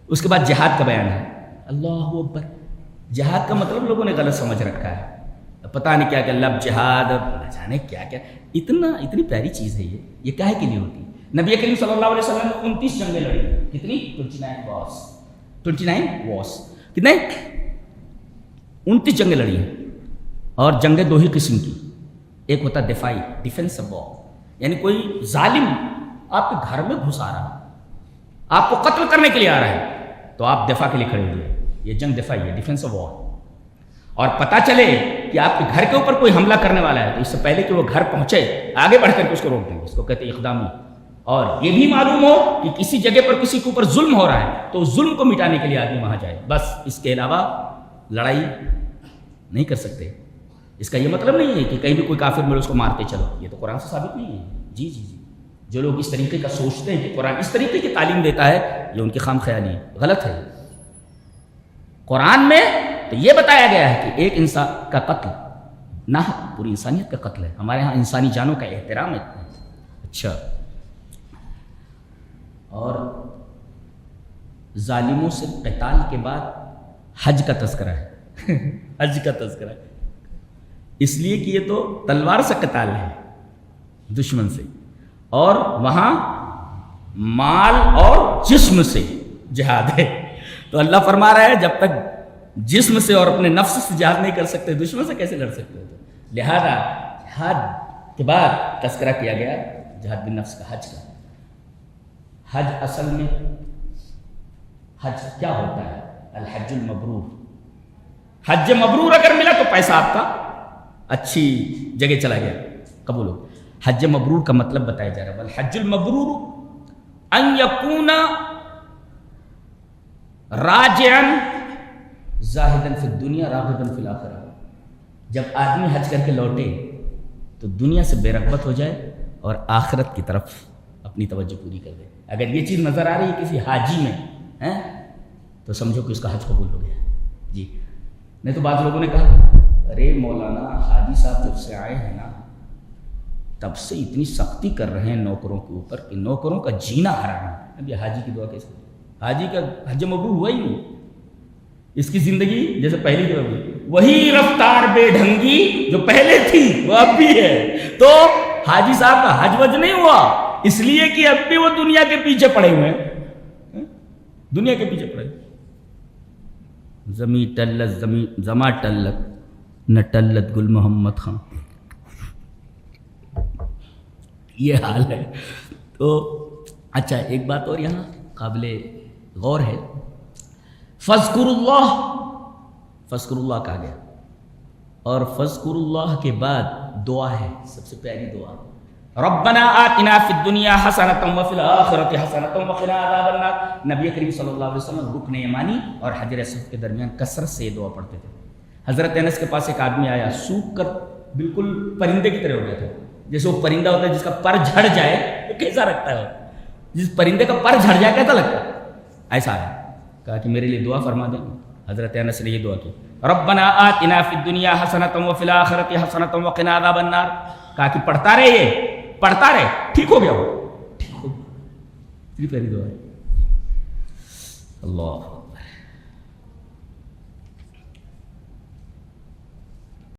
اس کے بعد جہاد کا بیان ہے. اللہ اکبر. جہاد کا مطلب لوگوں نے غلط سمجھ رکھا ہے. پتہ نہیں کیا کہ لب جہاد نہ جانے کیا کیا. اتنی پیاری چیز ہے یہ کیا ہے کے لیے ہوتی ہے؟ نبی کریم صلی اللہ علیہ وسلم نے 29 جنگیں لڑی. کتنی؟ 29 واس. کتنے؟ 29 جنگیں لڑی ہیں. اور جنگیں دو ہی قسم کی. ایک ہوتا ہے دفاعی، ڈیفینس آف وار، یعنی کوئی ظالم آپ کے گھر میں گھس آ رہا ہے، آپ کو قتل کرنے کے لیے آ رہا ہے، تو آپ دفاع کے لیے کھڑے ہوئے. یہ جنگ دفاعی ہے، ڈیفینس آف وار. اور پتہ چلے کہ آپ کے گھر کے اوپر کوئی حملہ کرنے والا ہے تو اس سے پہلے کہ وہ گھر پہنچے آگے بڑھ کر کے اس کو روک دیں گے. اس کو کہتے ہیں اقدامی. اور یہ بھی معلوم ہو کہ کسی جگہ پر کسی کے اوپر ظلم ہو رہا ہے تو اس ظلم کو مٹانے کے لیے آدمی وہاں جائے. بس اس کے علاوہ لڑائی نہیں کر سکتے. اس کا یہ مطلب نہیں ہے کہ کہیں بھی کوئی کافر ملے اس کو مارتے چلو. یہ تو قرآن سے ثابت نہیں ہے. جی جو لوگ اس طریقے کا سوچتے ہیں کہ قرآن اس طریقے کی تعلیم دیتا ہے، یہ ان کی خام خیالی ہے، غلط ہے. قرآن میں تو یہ بتایا گیا ہے کہ ایک انسان کا قتل نہ پوری انسانیت کا قتل ہے. ہمارے ہاں انسانی جانوں کا احترام ہے. اچھا، اور ظالموں سے قتال کے بعد حج کا تذکرہ ہے. حج کا تذکرہ ہے اس لیے کہ یہ تو تلوار سے قتال ہے دشمن سے، اور وہاں مال اور جسم سے جہاد ہے. تو اللہ فرما رہا ہے جب تک جسم سے اور اپنے نفس سے جہاد نہیں کر سکتے دشمن سے کیسے لڑ سکتے ہو؟ لہذا جہاد کے بعد تذکرہ کیا گیا جہاد بالنفس کا، حج کا. حج اصل میں حج کیا ہوتا ہے؟ الحج المبرور. حج مبرور اگر ملا تو پیسہ آپ کا اچھی جگہ چلا گیا، قبول ہو. حج مبرور کا مطلب بتایا جا رہا ہے. الحج المبرور ان یکون راجعا زاہدا فی الدنیا راغبا فی الاخرہ. جب آدمی حج کر کے لوٹے تو دنیا سے بے رغبت ہو جائے اور آخرت کی طرف اپنی توجہ پوری کر دے. اگر یہ چیز نظر آ رہی ہے کسی حاجی میں تو سمجھو کہ اس کا حج قبول ہو گیا. جی نہیں تو بعض لوگوں نے کہا ارے مولانا حاجی صاحب جب سے آئے ہیں نا تب سے اتنی سختی کر رہے ہیں نوکروں کے اوپر کہ نوکروں کا جینا حرام ہے. اب یہ حاجی کی دعا کیسے؟ حاجی کا حج مبرور ہوا ہی نہیں. اس کی زندگی جیسے پہلی جو ہوئی وہی رفتار بے ڈھنگی جو پہلے تھی وہ اب بھی ہے. تو حاجی صاحب کا حج وج نہیں ہوا اس لیے کہ اب بھی وہ دنیا کے پیچھے پڑے ہوئے ہیں. دنیا کے پیچھے پڑے. زمیں ٹلت زماں ٹلت نہ ٹلت گل محمد خان. یہ حال ہے. تو اچھا ایک بات اور یہاں قابل غور ہے. فذکر اللہ کہا گیا اور فذکر اللہ کے بعد دعا ہے، سب سے پیاری دعا ربنا آتنا فی الدنیا حسنۃ وفی الآخرۃ حسنۃ وقنا عذاب النار. نبی کریم صلی اللہ علیہ وسلم رکن یمانی اور حجر اسود کے درمیان کثرت سے یہ دعا پڑھتے تھے. حضرت انس کے پاس ایک آدمی آیا سوکھ کر بالکل پرندے کی طرح ہو گیا تھا. جیسے وہ پرندہ ہوتا ہے جس کا پر جھڑ جائے تو کیسا لگتا ہے؟ جس پرندے کا پر جھڑ جائے کیسا لگتا ہے؟ ایسا ہے. کہا کہ میرے لیے دعا فرما دیں. حضرت انس نے یہ دعا کی ربنا آتنا فی الدنیا حسنۃ وفی الآخرۃ حسنۃ وقنا عذاب النار. کہا کہ پڑھتا رہے ٹھیک ہو گیا وہ ٹھیک ہو. اتنی پیاری دعا ہے. اللہ